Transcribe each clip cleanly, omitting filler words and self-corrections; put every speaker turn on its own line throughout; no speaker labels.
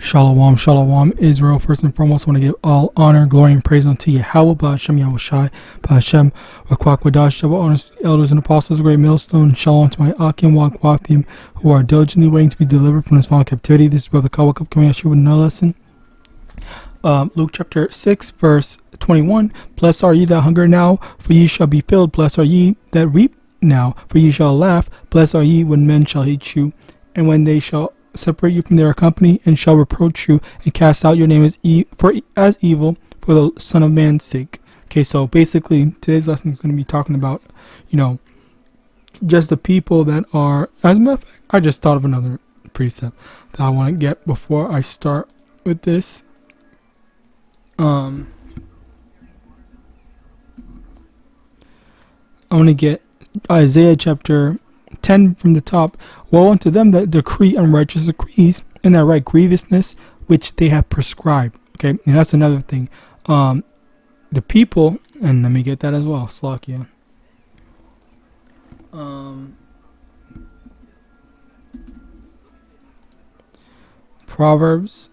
Shalom, shalom, Israel. First and foremost, I want to give all honor, glory, and praise unto YAHAWAH, BA'Hashem, YAHAWASHI, BA'Hashem, Rakwakwadah, Shabbat, honors, elders, and apostles, great millstone. Shalom to my Akim, Wakwafim, who are diligently waiting to be delivered from this violent captivity. This is Brother Kawakub coming at you with another lesson. Luke chapter 6, verse 21. Blessed are ye that hunger now, for ye shall be filled. Blessed are ye that weep now, for ye shall laugh. Blessed are ye when men shall hate you, and when they shall separate you from their company, and shall reproach you, and cast out your name as evil for the Son of Man's sake. Okay, so basically today's lesson is going to be talking about, just the people that are, as a matter of fact, I just thought of another precept that I want to get before I start with this. I want to get Isaiah chapter 10 from the top. Woe unto them that decree unrighteous decrees, and that write grievousness which they have prescribed. Okay, and that's another thing. The people, and let me get that as well. Slakia. Proverbs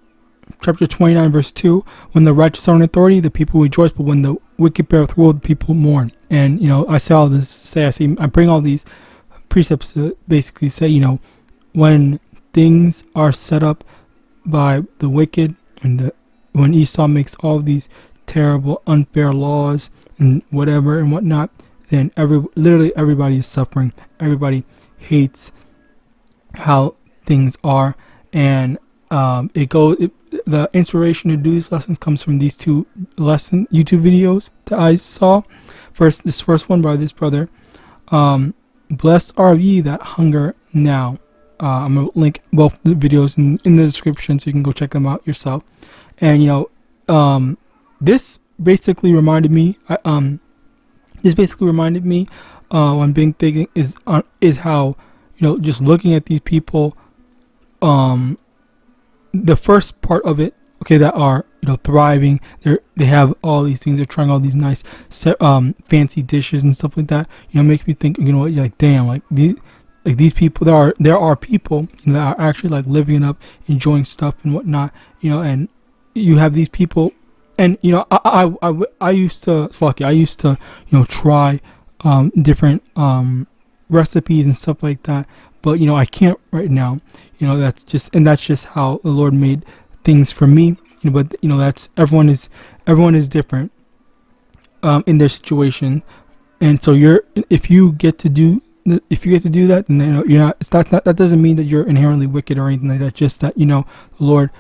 chapter 29 verse 2. When the righteous are in authority, the people rejoice, but when the wicked beareth rule, the people mourn. And I say all this. I bring all these precepts to basically say, when things are set up by the wicked, and when Esau makes all these terrible, unfair laws and whatever and whatnot, then literally everybody is suffering. Everybody hates how things are, and the inspiration to do these lessons comes from these two YouTube videos that I saw. This first one by this brother. Blessed are ye that hunger now. I'm going to link both the videos in the description so you can go check them out yourself. And, this basically reminded me, when being thinking is how, just looking at these people, the first part of it, okay, that are, thriving, they have all these things, they're trying all these nice fancy dishes and stuff like that, makes me think, like, damn, like these people, there are people that are actually like living up, enjoying stuff and whatnot, and you have these people, and I used to try different recipes and stuff like that, but I can't right now. That's just how the Lord made things for me. But that's everyone is different in their situation, and so if you get to do that, then you're not. That doesn't mean that you're inherently wicked or anything like that. Just that the Lord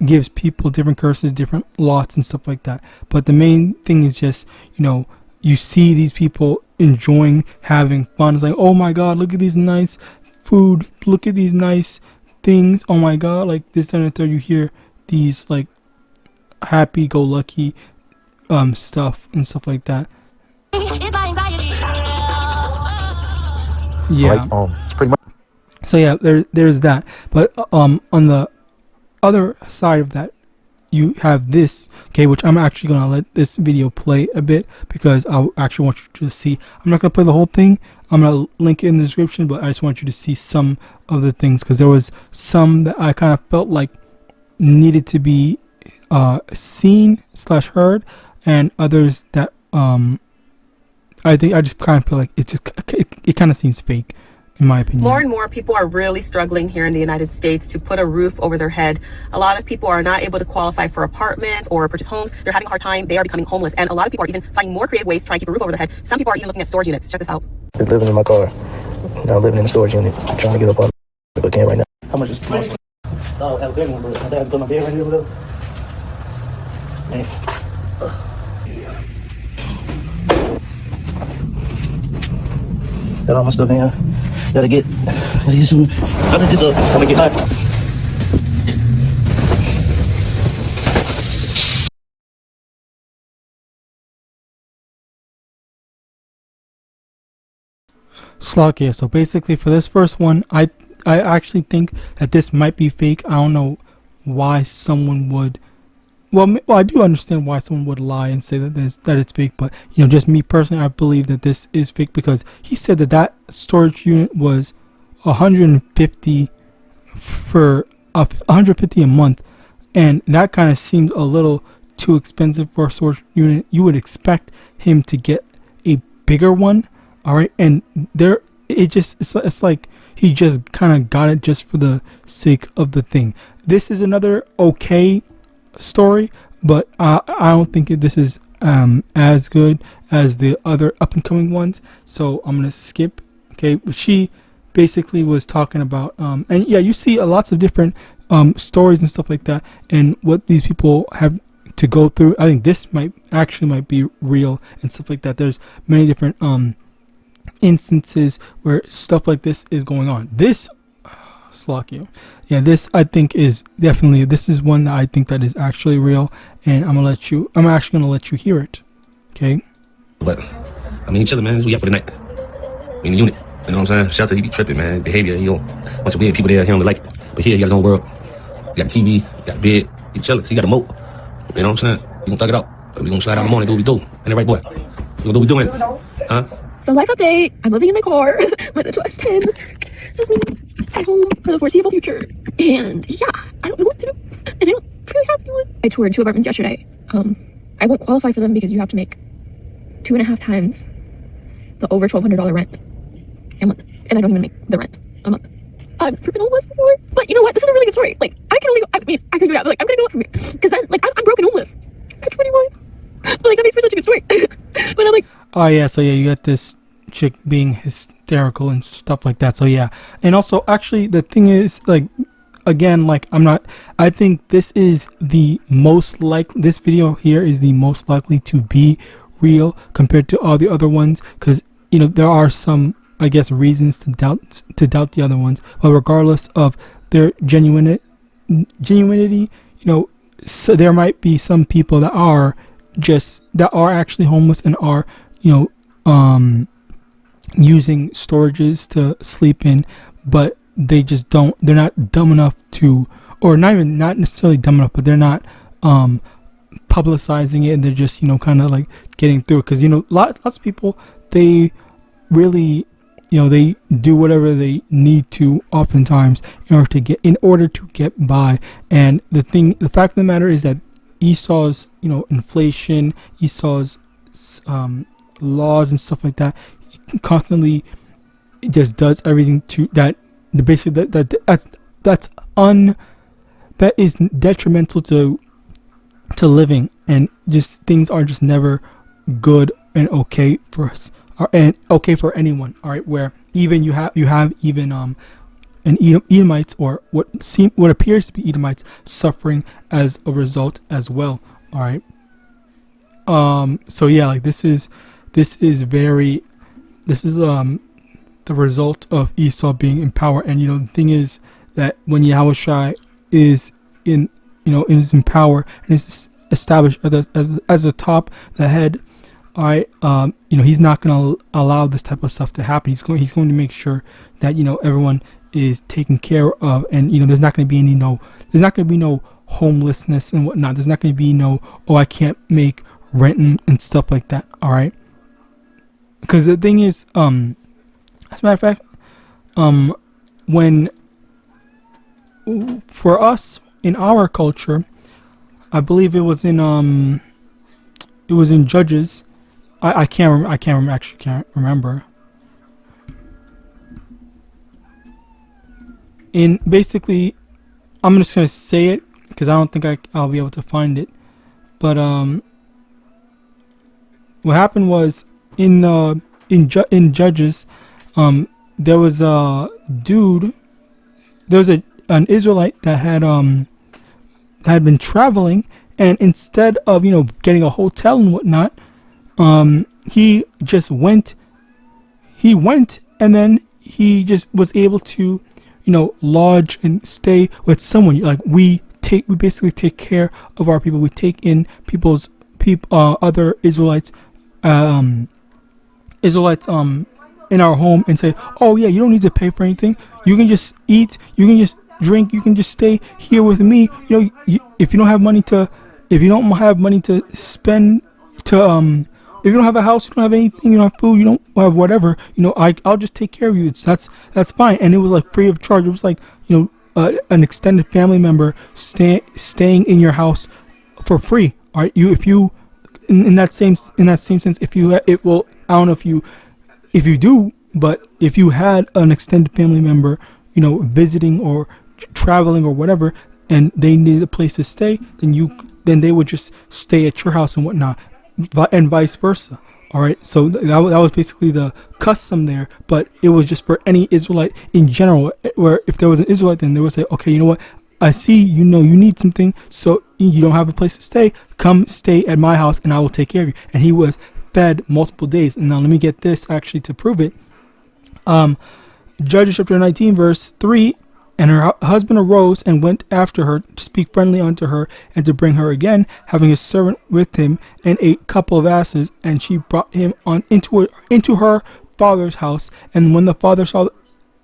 gives people different curses, different lots and stuff like that. But the main thing is just you see these people enjoying, having fun. It's like, oh my God, look at these nice food, look at these nice things, oh my God, like this, and the third. You hear these like happy-go-lucky stuff and stuff like that. Yeah.
Pretty much.
So yeah, there's that. But on the other side of that, you have this, okay, which I'm actually gonna let this video play a bit because I actually want you to see. I'm not gonna play the whole thing. I'm gonna link it in the description, but I just want you to see some of the things, because there was some that I kind of felt like needed to be seen / heard, and others that I think I just kind of feel like it kind of seems fake, in my opinion.
More and more people are really struggling here in the United States to put a roof over their head. A lot of people are not able to qualify for apartments or purchase homes. They're having a hard time. They are becoming homeless. And a lot of people are even finding more creative ways to try and keep a roof over their head. Some people are even looking at storage units. Check this out.
Been living in my car. Now living in a storage unit. Trying to get up on it, but can't right now. How much is it? Oh, I have a big one, but I have to put my bed right here or whatever. Man. Got all my stuff in. Gotta get some. Gotta get this up. I'm gonna get hot.
Slakia. So basically, for this first one, I actually think that this might be fake. I don't know why someone would. Well, I do understand why someone would lie and say that it's fake, but just me personally, I believe that this is fake, because he said that storage unit was $150 for 150 a month, and that kind of seems a little too expensive for a storage unit. You would expect him to get a bigger one, all right? And there, it's like he just kind of got it just for the sake of the thing. This is another okay story, but I don't think this is as good as the other up and coming ones. So I'm gonna skip. Okay, but she basically was talking about and yeah, you see lots of different stories and stuff like that, and what these people have to go through. I think this might be real and stuff like that. There's many different instances where stuff like this is going on. This Slovakia, yeah, this I think is definitely, this is one that I think that is actually real, and I'm actually gonna let you hear it. Okay.
But I mean, chilling, man. We out for the night in the unit. You know what I'm saying? Shelter, he be tripping, man. Behavior, you know, bunch of weird people there. He don't like it. But here, he got his own world. He got a TV, he got a bed. He chilling. He got a moat. You know what I'm saying? We gonna thug it out. We gonna slide out in the morning, do what we do. Ain't that right, boy? We gonna do what we doing. Huh?
So life update, I'm living in my car, my little S10. This is me, stay home for the foreseeable future. And yeah, I don't know what to do. And I don't really have anyone. I toured 2 apartments yesterday. I won't qualify for them because you have to make 2.5 times the over $1,200 rent a month. And I don't even make the rent a month. I've never been homeless before. But you know what? This is a really good story. Like, I can do that. But, like, I'm gonna go up from here. Because then, like, I'm broken homeless at 21. But, like, that makes for such a good story. But I'm like,
oh yeah, so yeah, you got this chick being hysterical and stuff like that. So yeah, and also actually the thing is, like, again, like, I think this is the most likely, this video here is the most likely to be real compared to all the other ones, because you know there are some, I guess, reasons to doubt the other ones, but regardless of their genuinity, you know, so there might be some people that are actually homeless and are, you know, using storages to sleep in, but they're not dumb enough to, or not necessarily dumb enough, but they're not publicizing it, and they're just, you know, kind of like getting through it. Because, you know, lots of people, they really, you know, they do whatever they need to oftentimes in order to get by. And the fact of the matter is that Esau's, you know, inflation, Esau's laws and stuff like that, he constantly just does everything to that. Basically, that is detrimental to living, and just things are just never good and okay for us, and okay for anyone. All right, where even you have even Edomites, or what appears to be Edomites, suffering as a result as well. All right. So yeah, like this is the result of Esau being in power. And, you know, the thing is that when Yahawashi is in power and is established as the top, the head, all right, you know, he's not going to allow this type of stuff to happen. He's going to make sure that, you know, everyone is taken care of, and, you know, there's not going to be no homelessness and whatnot. There's not going to be no, oh, I can't make rent and stuff like that. All right. Because the thing is, as a matter of fact, when, for us in our culture, I believe it was in Judges. I can't remember. In basically, I'm just gonna say it because I don't think I'll be able to find it. But what happened was, in Judges, there was a dude, there was an Israelite that had been traveling, and instead of, you know, getting a hotel and whatnot, he went, and then he just was able to, you know, lodge and stay with someone. Like, we basically take care of our people. We take in other Israelites in our home, and say, oh yeah, you don't need to pay for anything. You can just eat, you can just drink, you can just stay here with me. You know, if you don't have money to spend, if you don't have a house, you don't have anything, you don't have food, you don't have whatever, you know, I'll just take care of you. That's fine. And it was like free of charge. It was like, you an extended family member staying in your house for free. All right, if you in that same sense, if you it will I don't know if you do, but if you had an extended family member, visiting or traveling or whatever, and they needed a place to stay, then they would just stay at your house and whatnot, and vice versa. All right, so that was basically the custom there, but it was just for any Israelite in general, where if there was an Israelite, then they would say, okay, you know what, I see, you need something, so you don't have a place to stay, come stay at my house and I will take care of you. And he was fed multiple days. And now let me get this actually to prove it. Judges chapter 19 verse 3, and her husband arose and went after her to speak friendly unto her and to bring her again, having a servant with him and a couple of asses, and she brought him on into her father's house. And when the father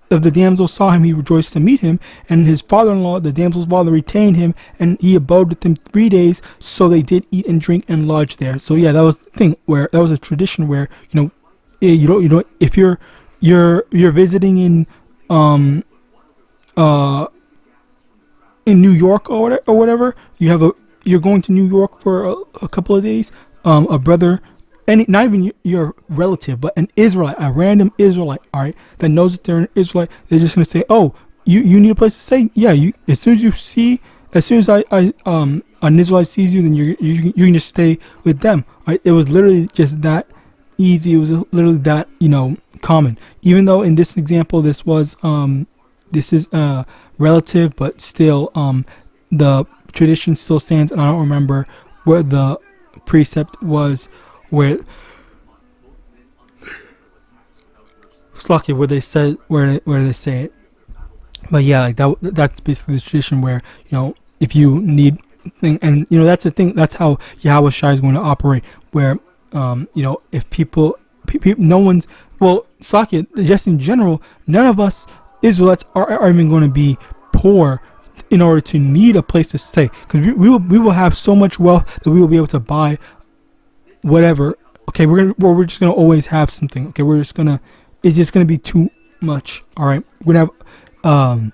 the damsel saw him, he rejoiced to meet him, and his father-in-law, the damsel's father, retained him, and he abode with him 3 days. So they did eat and drink and lodge there. So yeah, that was the thing, where that was a tradition where if you're visiting in New York or whatever, you're going to New York for a couple of days, a brother, not even your relative, but an Israelite, a random Israelite, all right, that knows that they're an Israelite, they're just gonna say, oh, you need a place to stay? Yeah, as soon as an Israelite sees you, then you can just stay with them. Right? It was literally just that easy. It was literally that common. Even though in this example, this is relative, but still the tradition still stands, and I don't remember where the precept was where they said where they say it. But yeah, like that's basically the tradition where if you need thing, and that's the thing, that's how YAHAWASHI is going to operate, where if people no one's, well, just in general, none of us Israelites are even going to be poor in order to need a place to stay, because we will have so much wealth that we will be able to buy whatever. Okay, we're just gonna always have something. Okay, it's just gonna be too much. All right, we're gonna have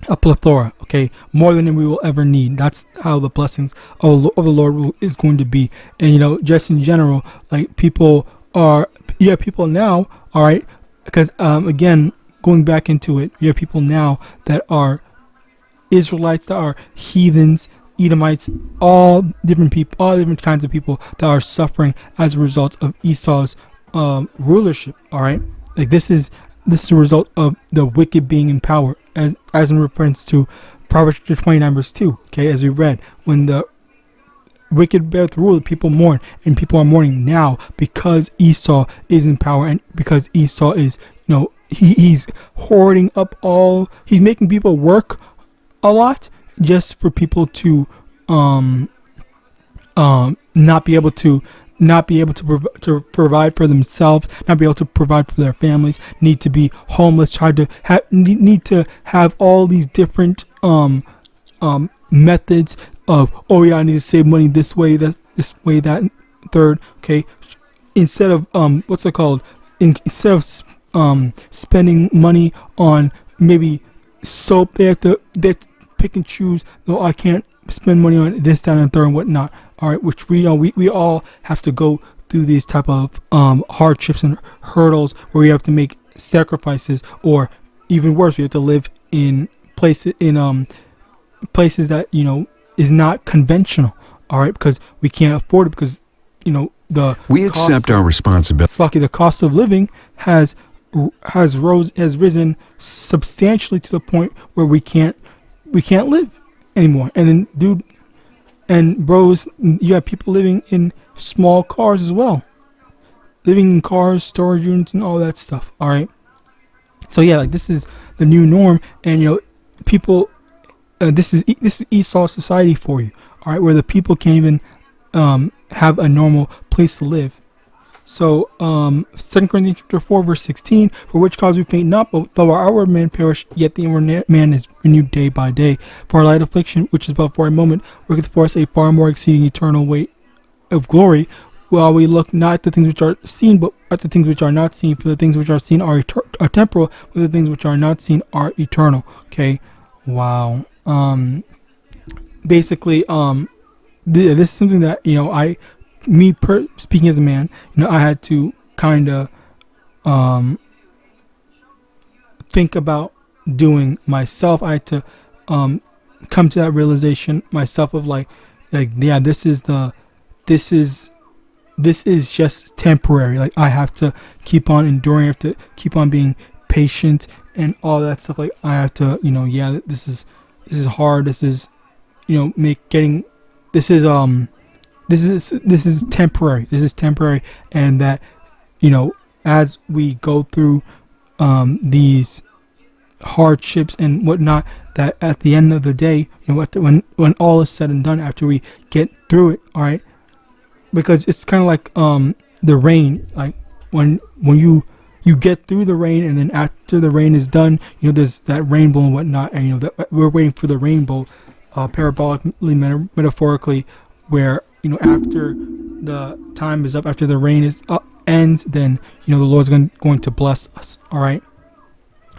a plethora. Okay, more than we will ever need. That's how the blessings of the Lord is going to be. And just in general, like people now. All right, because again, going back into it, you have people now that are Israelites, that are heathens, Edomites, all different people, all different kinds of people that are suffering as a result of Esau's rulership. All right, like this is a result of the wicked being in power, as in reference to Proverbs 29 verse 2. Okay, as we read, when the wicked beareth rule, people mourn, and people are mourning now because Esau is in power, and because Esau is he's hoarding up he's making people work a lot just for people to not be able to provide for themselves, not be able to provide for their families, need to be homeless, need to have all these different methods of, oh yeah, I need to save money this way, that third. Okay, instead of instead of spending money on maybe soap, they have to pick and choose. No, I can't spend money on this, that, and third, and whatnot. All right, which we all have to go through these type of hardships and hurdles where we have to make sacrifices, or even worse, we have to live in places that is not conventional. All right, because we can't afford it, because
we accept our responsibility.
The cost of living has risen substantially to the point where we can't live anymore. And then bros, you have people living in small cars as well, living in cars, storage units, and all that stuff. All right, so yeah, like this is the new norm, and people, this is Esau society for you. All right, where the people can't even have a normal place to live. So 2 Corinthians chapter 4 verse 16, for which cause we faint not, but though our outward man perish, yet the inward man is renewed day by day. For our light affliction, which is but for a moment, worketh for us a far more exceeding eternal weight of glory, while we look not at the things which are seen, but at the things which are not seen. For the things which are seen are temporal, but the things which are not seen are eternal. Okay, Wow. Basically, this is something that, speaking as a man, I had to kind of think about doing myself. I had to come to that realization myself of yeah, this is just temporary. Like, I have to keep on enduring. I have to keep on being patient and all that stuff. Like, I have to, yeah, this is hard. This is, this is temporary. This is temporary. And that, as we go through these hardships and whatnot, that at the end of the day, when all is said and done, after we get through it, all right, because it's kind of like the rain. Like, when you get through the rain, and then after the rain is done, there's that rainbow and whatnot, and that we're waiting for the rainbow, parabolically, metaphorically, where after the time is up, after the rain is up, ends, then the Lord's going to bless us. All right.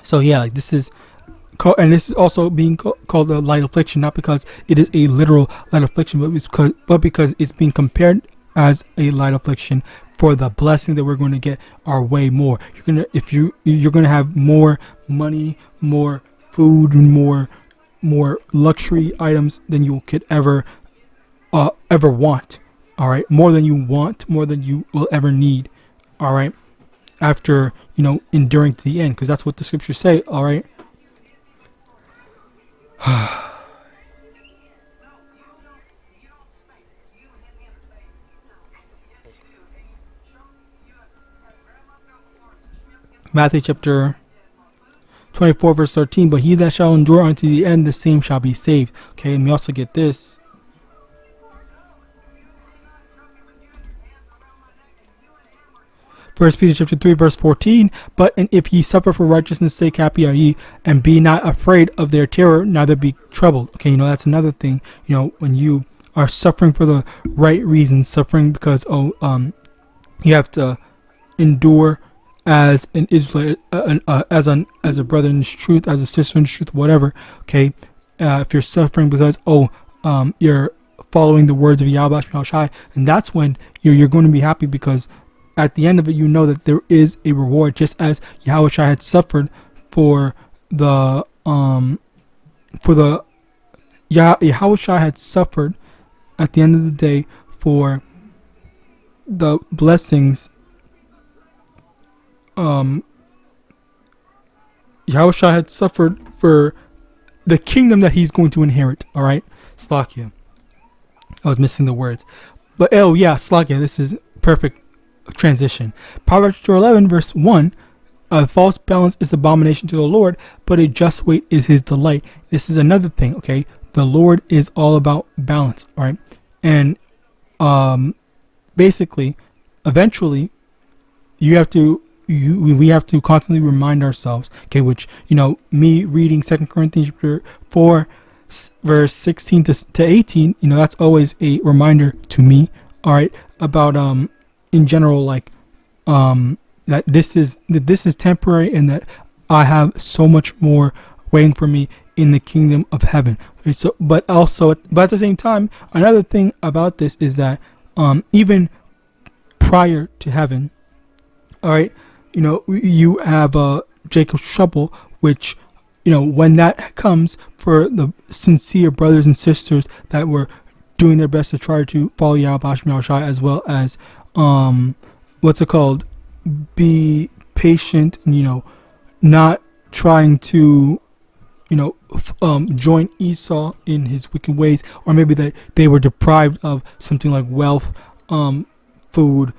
So yeah, like, this is called, and this is also being called a light affliction, not because it is a literal light affliction, but because it's being compared as a light affliction for the blessing that we're going to get our way more. You're gonna have more money, more food, more luxury items than you could ever want. All right, more than you want, more than you will ever need. All right, after enduring to the end, because that's what the scriptures say. All right. Matthew chapter 24 verse 13, but he that shall endure unto the end, the same shall be saved. Okay, and we also get this. First Peter chapter 3 verse 14, but and if ye suffer for righteousness' sake, happy are ye, and be not afraid of their terror, neither be troubled. Okay, that's another thing. When you are suffering for the right reasons, suffering because you have to endure as an Israelite, as a brother in truth, as a sister in truth, whatever. Okay, if you're suffering because you're following the words of YAHAWAH, and that's when you're going to be happy, because at the end of it, that there is a reward, just as Yahawadah had suffered for the Yahawadah had suffered at the end of the day for the blessings. Yahawadah had suffered for the kingdom that he's going to inherit. All right, Slakia. I was missing the words, but Slakia. This is perfect transition. Proverbs 11 verse 1, a false balance is abomination to the Lord, but a just weight is his delight. This is another thing. Okay, the Lord is all about balance. All right, and basically, eventually, we have to constantly remind ourselves. Okay, which me reading 2 Corinthians 4 verse 16 to 18, that's always a reminder to me. All right, about in general, like that this is temporary, and that I have so much more waiting for me in the kingdom of heaven. Okay, so but at the same time, another thing about this is that even prior to heaven, all right, you have Jacob's trouble, which when that comes, for the sincere brothers and sisters that were doing their best to try to follow Yahawadah, as well as be patient and not trying to join Esau in his wicked ways, or maybe that they were deprived of something like wealth, food,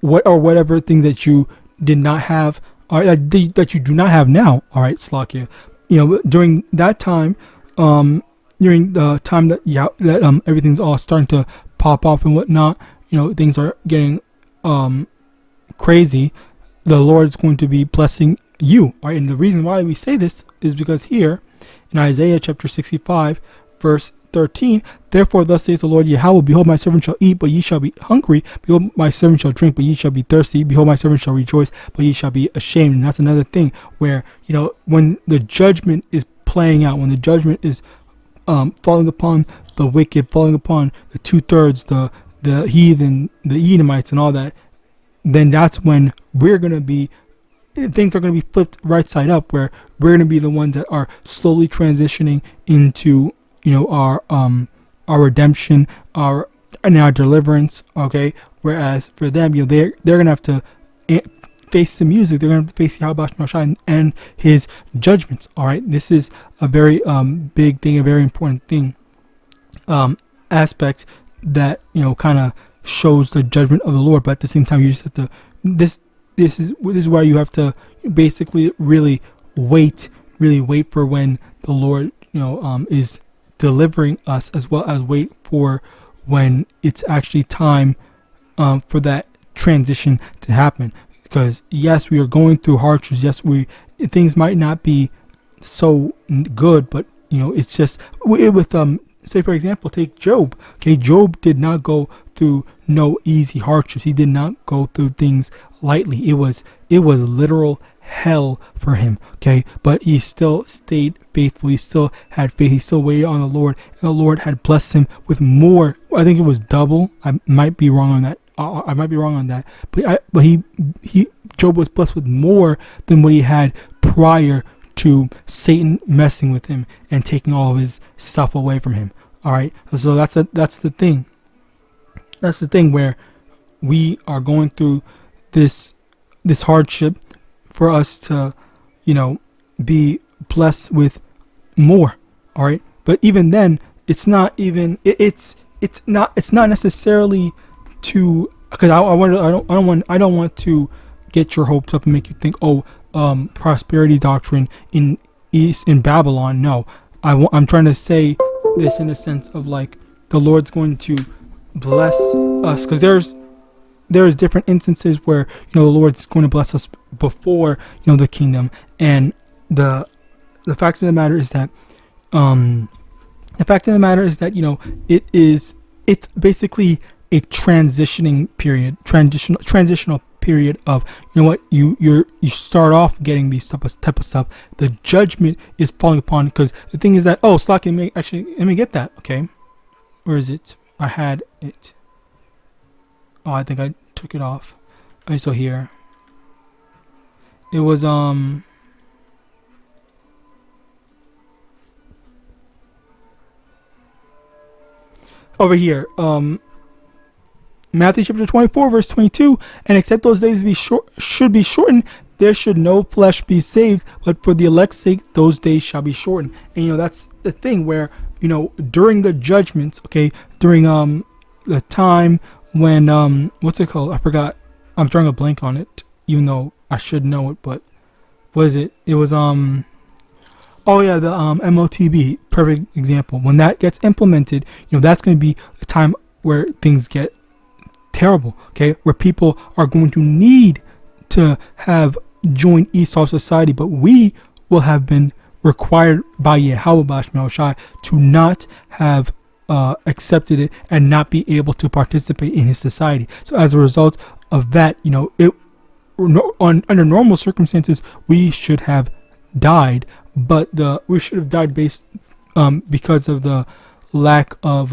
whatever thing that you did not have, or that you do not have now. All right, Slakia. During that time, during the time that everything's all starting to pop off and whatnot, things are getting crazy, the Lord's going to be blessing you. All right, and the reason why we say this is because here in Isaiah chapter 65 verse 13, therefore thus saith the Lord Yahweh, behold, my servant shall eat, but ye shall be hungry. Behold, my servant shall drink, but ye shall be thirsty. Behold, my servant shall rejoice, but ye shall be ashamed. And that's another thing where when the judgment is playing out, when the judgment is falling upon the wicked, falling upon the 2/3, the heathen, the Edomites, and all that, then that's when things are going to be flipped right side up, where we're going to be the ones that are slowly transitioning into, our redemption, our deliverance. Okay, whereas for them, they're going to have to face the music. They're going to have to face YAHAWAH and his judgments. All right, this is a very big thing, a very important thing, aspect that kind of shows the judgment of the Lord. But at the same time, you just have to this is why you have to basically really wait for when the Lord is delivering us, as well as wait for when it's actually time for that transition to happen. Because yes, we are going through hardships. Yes, things might not be so good, but it's just with say for example, take Job. Okay, Job did not go through no easy hardships. He did not go through things lightly. It was literal hell for him. Okay, but he still stayed faithful. He still had faith. He still waited on the Lord, and the Lord had blessed him with more. I think it was double. I might be wrong on that. But Job was blessed with more than what he had prior to Satan messing with him and taking all of his stuff away from him. All right, so that's the thing. That's the thing where we are going through this hardship for us to, be blessed with more. All right, but even then, it's not even it's not necessarily to, because I don't want to get your hopes up and make you think, prosperity doctrine in Babylon. No, I'm trying to say this in a sense of like the Lord's going to bless us, because there's different instances where the Lord's going to bless us before the kingdom, and the fact of the matter is that it's basically a transitional period of you start off getting these type of stuff. The judgment is falling upon, because the thing is that let me get that. Okay, where is it? I had it. I think I took it off. Okay, so here it was over here, Matthew chapter 24 verse 22, and except those days should be shortened, there should no flesh be saved, but for the elect's sake those days shall be shortened. And that's the thing where during the judgments, okay, during the time when what's it called? I forgot. I'm drawing a blank on it, even though I should know it. But what is it? It was the MOTB, perfect example. When that gets implemented, that's going to be the time where things get terrible. Okay, where people are going to need to have joined Esau society, but we will have been required by YAHAWAH to not have accepted it and not be able to participate in his society. So as a result of that, under normal circumstances we should have died, but we should have died based because of the lack of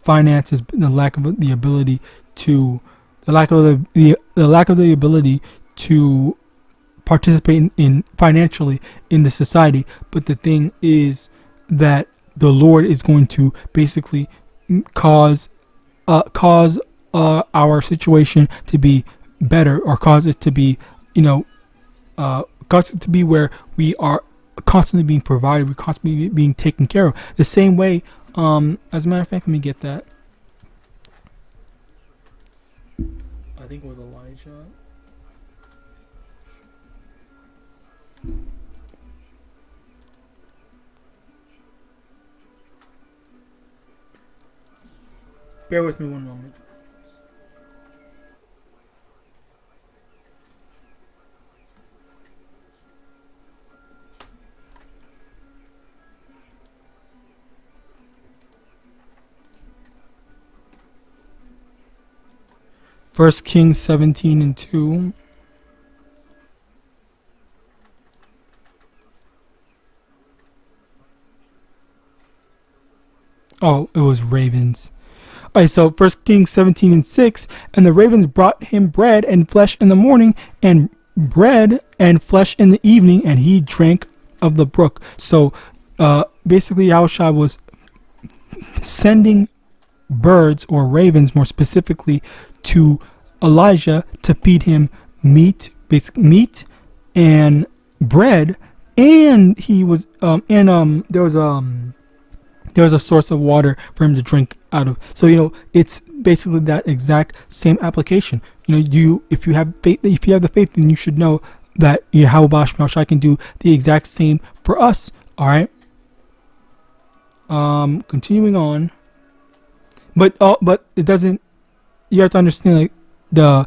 finances, the lack of the ability to participate in financially in the society. But the thing is that the Lord is going to basically cause our situation to be better, or cause it to be cause it to be where we are constantly being provided, we're constantly being taken care of. The same way, as a matter of fact, let me get that. I think it was Elijah. Bear with me one moment. First Kings 17:2. Oh, it was ravens. Alright, so 1 Kings 17:6, and the ravens brought him bread and flesh in the morning, and bread and flesh in the evening, and he drank of the brook. So basically Yahushua was sending birds, or ravens more specifically, to Elijah to feed him meat and bread, and he was there was a source of water for him to drink out of. So it's basically that exact same application. If you have faith, the faith, then you should know that YAHAWAH can do the exact same for us. All right. Continuing on, but it doesn't. You have to understand, like, the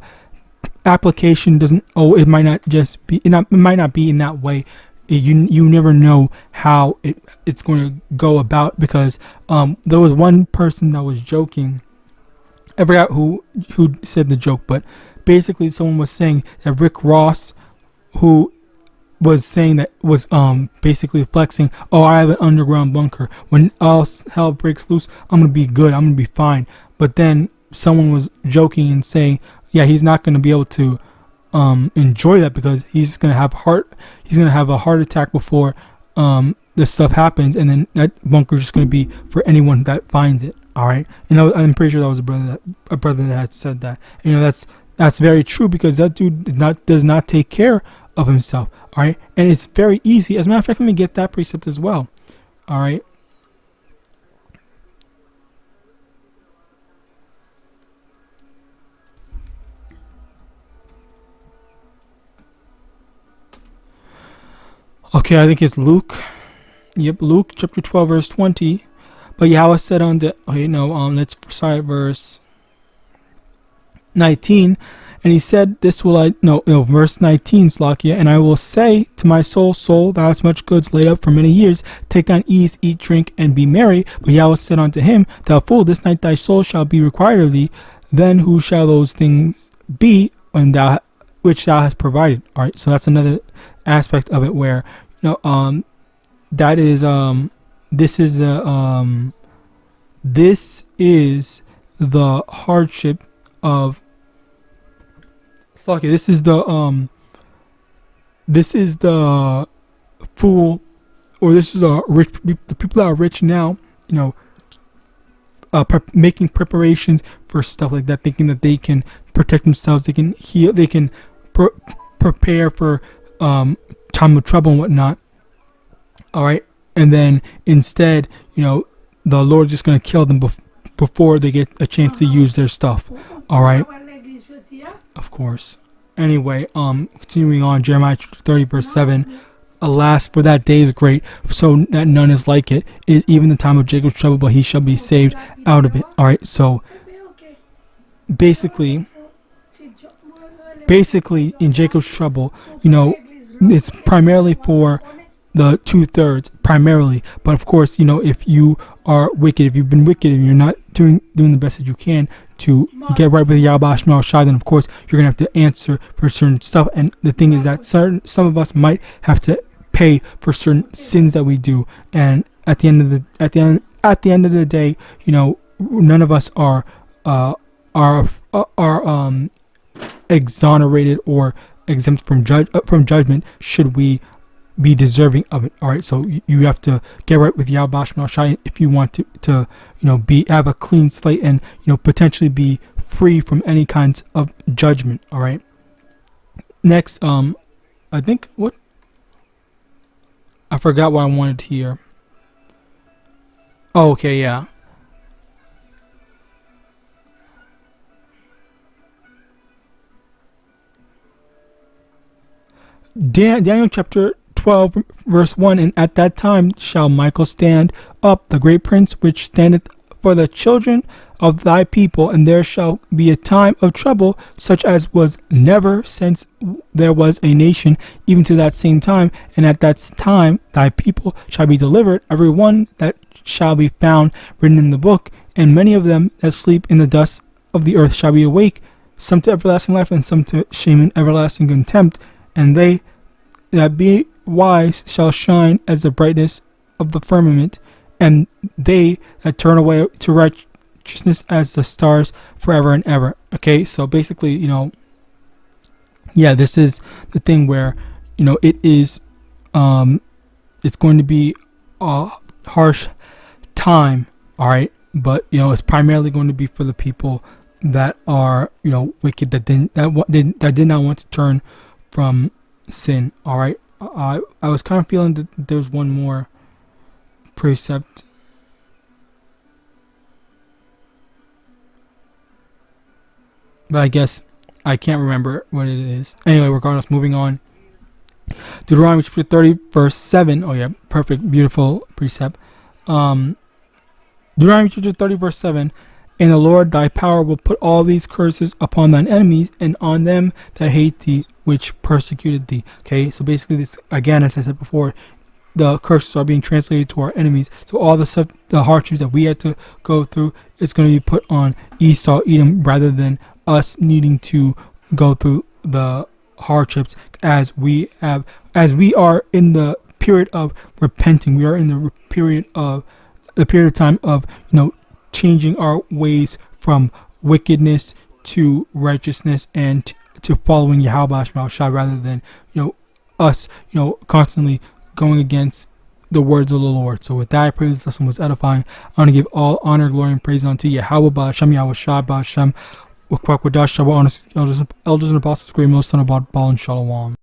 application doesn't. Oh, it might not just be. It might not be in that way. You never know how it's going to go about, because there was one person that was joking. I forgot who said the joke, but basically someone was saying that Rick Ross, who was saying that, was basically flexing, oh, I have an underground bunker. When all hell breaks loose, I'm gonna be good. I'm gonna be fine. But then someone was joking and saying, yeah, he's not gonna be able to enjoy that, because he's gonna have a heart attack before this stuff happens, and then that bunker is just gonna be for anyone that finds it. All right, and I'm pretty sure that was a brother that had said that. And, that's very true, because that dude does not take care of himself. All right, and it's very easy. As a matter of fact, let me get that precept as well. All right. Okay, I think it's Luke. Yep, Luke chapter 12, verse 20. But Yahweh said unto, let's start at verse 19. And he said, verse 19, Slakia, and I will say to my soul, thou hast much goods laid up for many years. Take thine ease, eat, drink, and be merry. But Yahweh said unto him, thou fool, this night thy soul shall be required of thee. Then who shall those things be which thou hast provided? All right, so that's another aspect of it, where this is the hardship of Slakia. This is the fool, or this is the people that are rich now, making preparations for stuff like that, thinking that they can protect themselves, they can heal, they can prepare for time of trouble and whatnot. All right, and then instead, the Lord's just going to kill them before they get a chance to use their stuff. All right, of course. Anyway, continuing on, Jeremiah 30 verse 7. Alas, for that day is great, so that none is like it. It is even the time of Jacob's trouble, but he shall be saved out of it. All right, so basically in Jacob's trouble, it's primarily for the 2/3 primarily, but of course, if you are wicked, if you've been wicked and you're not doing the best that you can to get right with YAHAWASHI, then of course you're gonna have to answer for certain stuff. And the thing is that some of us might have to pay for certain sins that we do. And at the end of the day, none of us are exonerated or exempt from judgment should we be deserving of it. All right, so you have to get right with YAHAWASHI if you want to have a clean slate and potentially be free from any kinds of judgment. All right, next, I think I forgot what I wanted here. Oh, okay, yeah. Daniel chapter 12 verse 1. And at that time shall Michael stand up, the great prince, which standeth for the children of thy people, and there shall be a time of trouble such as was never since there was a nation, even to that same time. And at that time thy people shall be delivered, every one that shall be found written in the book, and many of them that sleep in the dust of the earth shall be awake, some to everlasting life, and some to shame and everlasting contempt. And they that be wise shall shine as the brightness of the firmament, and they that turn away to righteousness as the stars forever and ever. Okay, so basically, yeah, this is the thing where, it is, it's going to be a harsh time, all right, but it's primarily going to be for the people that are wicked, that did not want to turn from sin. All right, I was kind of feeling that there's one more precept. But I guess I can't remember what it is. Anyway, regardless, moving on. Deuteronomy chapter 30, verse 7. Oh yeah, perfect, beautiful precept. Deuteronomy chapter 30, verse 7. And the Lord thy power will put all these curses upon thine enemies and on them that hate thee, which persecuted thee. Okay, so basically this, again, as I said before, the curses are being translated to our enemies. So all the stuff, the hardships that we had to go through, it's going to be put on Esau, Edom, rather than us needing to go through the hardships as we are in the period of repenting. We are in the period of time of changing our ways from wickedness to righteousness and to following Yahawadah rather than us constantly going against the words of the Lord. So with that, I pray this lesson was edifying. I want to give all honor, glory, and praise unto Yahawah, Yahawashi, elders and apostles, great most son of Baal and Shalom.